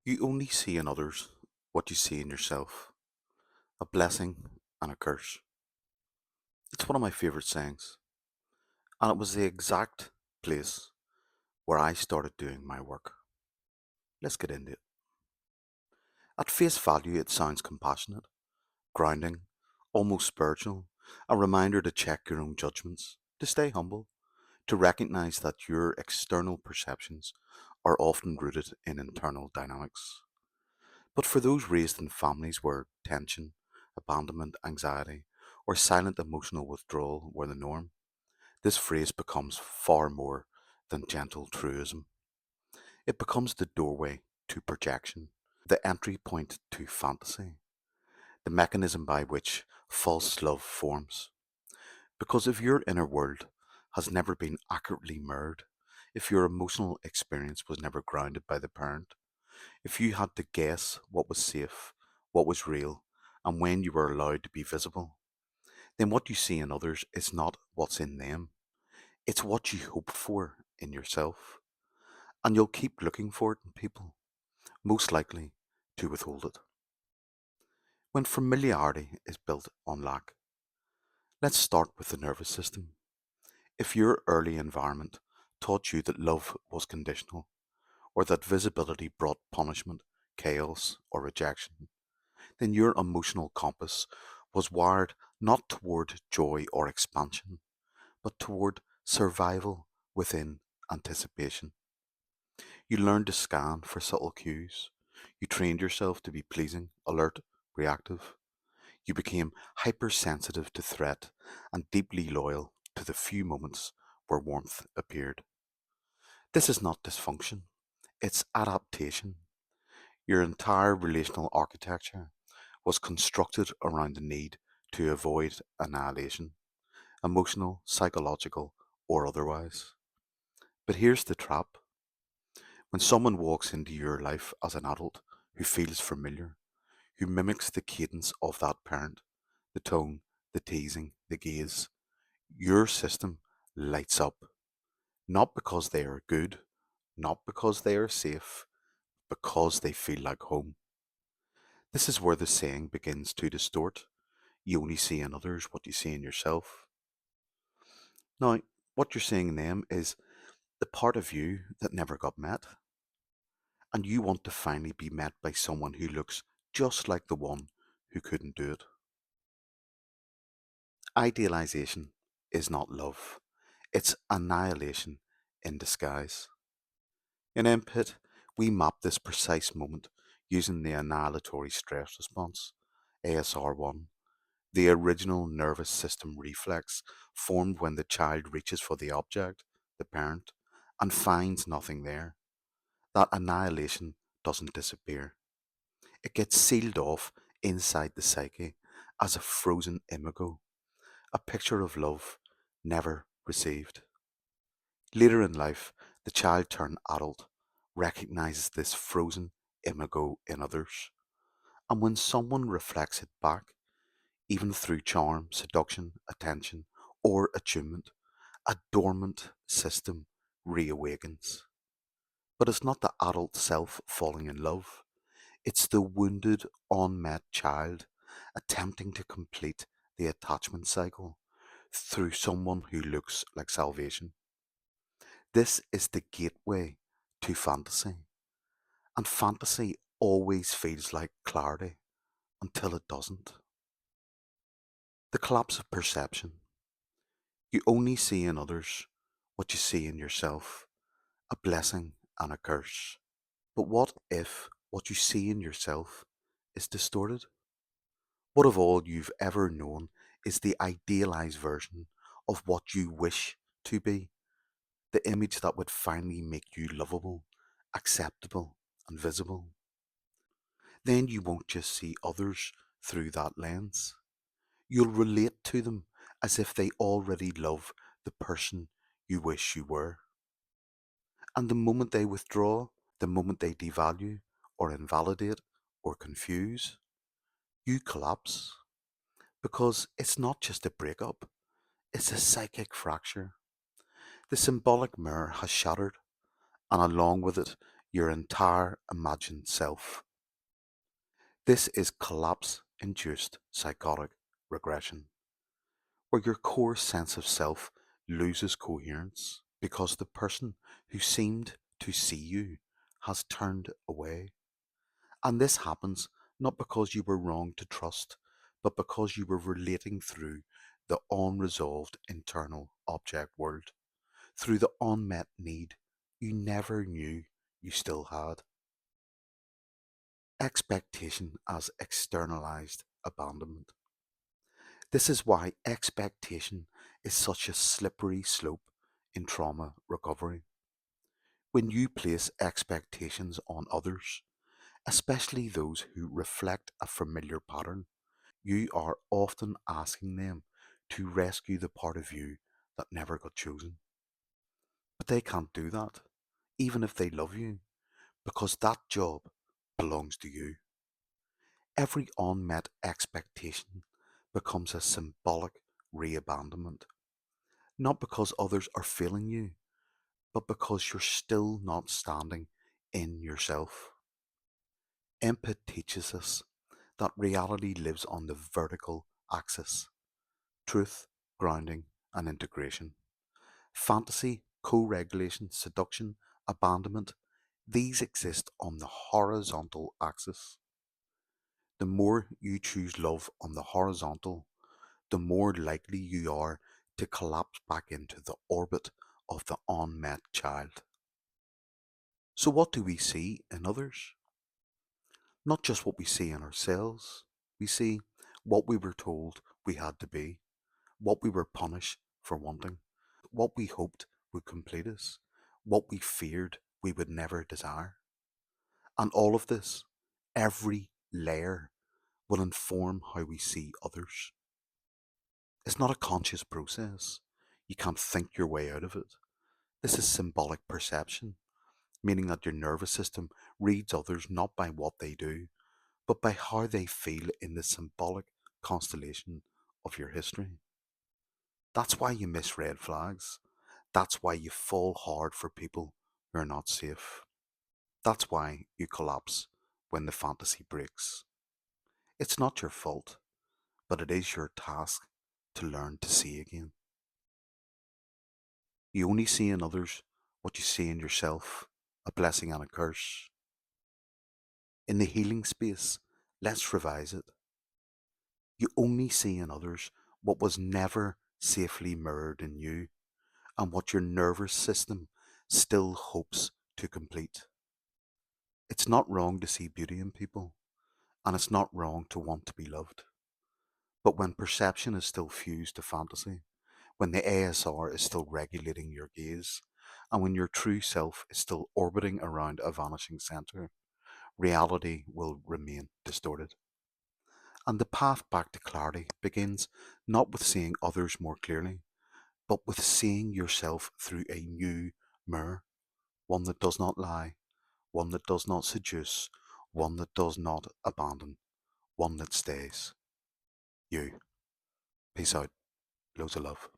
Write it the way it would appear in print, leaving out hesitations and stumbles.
You only see in others what you see in yourself, a blessing and a curse. It's one of my favourite sayings, and it was the exact place where I started doing my work. Let's get into it. At face value, it sounds compassionate, grounding, almost spiritual, a reminder to check your own judgments, to stay humble, to recognise that your external perceptions are often rooted in internal dynamics. But for those raised in families where tension, abandonment, anxiety, or silent emotional withdrawal were the norm, this phrase becomes far more than gentle truism. It becomes the doorway to projection, the entry point to fantasy, the mechanism by which false love forms. Because if your inner world has never been accurately mirrored, if your emotional experience was never grounded by the parent, if you had to guess what was safe, what was real, and when you were allowed to be visible, then what you see in others is not what's in them. It's what you hope for in yourself. And you'll keep looking for it in people, most likely to withhold it. When familiarity is built on lack, let's start with the nervous system. If your early environment taught you that love was conditional, or that visibility brought punishment, chaos, or rejection, then your emotional compass was wired not toward joy or expansion, but toward survival within anticipation. You learned to scan for subtle cues. You trained yourself to be pleasing, alert, reactive. You became hypersensitive to threat and deeply loyal to the few moments where warmth appeared. This is not dysfunction, it's adaptation. Your entire relational architecture was constructed around the need to avoid annihilation, emotional, psychological, or otherwise. But here's the trap. When someone walks into your life as an adult who feels familiar, who mimics the cadence of that parent, the tone, the teasing, the gaze, your system lights up, not because they are good, not because they are safe, because they feel like home. This is where the saying begins to distort. You only see in others what you see in yourself. Now, what you're seeing in them is the part of you that never got met, and you want to finally be met by someone who looks just like the one who couldn't do it. Idealization is not love, it's annihilation in disguise. In MPIT, we map this precise moment using the annihilatory stress response, ASR1, the original nervous system reflex formed when the child reaches for the object, the parent, and finds nothing there. That annihilation doesn't disappear. It gets sealed off inside the psyche as a frozen imago, a picture of love never received. Later in life, the child turned adult recognizes this frozen imago in others. And when someone reflects it back, even through charm, seduction, attention, or attunement, a dormant system reawakens. But it's not the adult self falling in love, it's the wounded, unmet child attempting to complete the attachment cycle through someone who looks like salvation. This is the gateway to fantasy, and fantasy always feels like clarity until it doesn't. The collapse of perception. You only see in others what you see in yourself, a blessing and a curse. But what if what you see in yourself is distorted? What if all you've ever known is the idealized version of what you wish to be? The image that would finally make you lovable, acceptable, and visible? Then you won't just see others through that lens. You'll relate to them as if they already love the person you wish you were. And the moment they withdraw, the moment they devalue, or invalidate, or confuse, you collapse. Because it's not just a breakup, it's a psychic fracture. The symbolic mirror has shattered, and along with it, your entire imagined self. This is collapse-induced psychotic regression, where your core sense of self loses coherence because the person who seemed to see you has turned away. And this happens not because you were wrong to trust, but because you were relating through the unresolved internal object world, through the unmet need you never knew you still had. Expectation as externalized abandonment. This is why expectation is such a slippery slope in trauma recovery. When you place expectations on others, especially those who reflect a familiar pattern, you are often asking them to rescue the part of you that never got chosen. But they can't do that, even if they love you, because that job belongs to you. Every unmet expectation becomes a symbolic re-abandonment, not because others are failing you, but because you're still not standing in yourself. MPIT teaches us that reality lives on the vertical axis: truth, grounding, and integration. Fantasy, co-regulation, seduction, abandonment, these exist on the horizontal axis. The more you choose love on the horizontal, the more likely you are to collapse back into the orbit of the unmet child. So what do we see in others? Not just what we see in ourselves. We see what we were told we had to be, what we were punished for wanting, what we hoped would complete us, what we feared we would never desire. And all of this, every layer, will inform how we see others. It's not a conscious process. You can't think your way out of it. This is symbolic perception, meaning that your nervous system reads others not by what they do, but by how they feel in the symbolic constellation of your history. That's why you miss red flags. That's why you fall hard for people who are not safe. That's why you collapse when the fantasy breaks. It's not your fault, but it is your task to learn to see again. You only see in others what you see in yourself, a blessing and a curse. In the healing space, let's revise it. You only see in others what was never safely mirrored in you and what your nervous system still hopes to complete. It's not wrong to see beauty in people, and it's not wrong to want to be loved. But when perception is still fused to fantasy, when the ASR is still regulating your gaze, and when your true self is still orbiting around a vanishing center, reality will remain distorted. And the path back to clarity begins not with seeing others more clearly, but with seeing yourself through a new mirror, one that does not lie, one that does not seduce, one that does not abandon, one that stays. You. Peace out. Loads of love.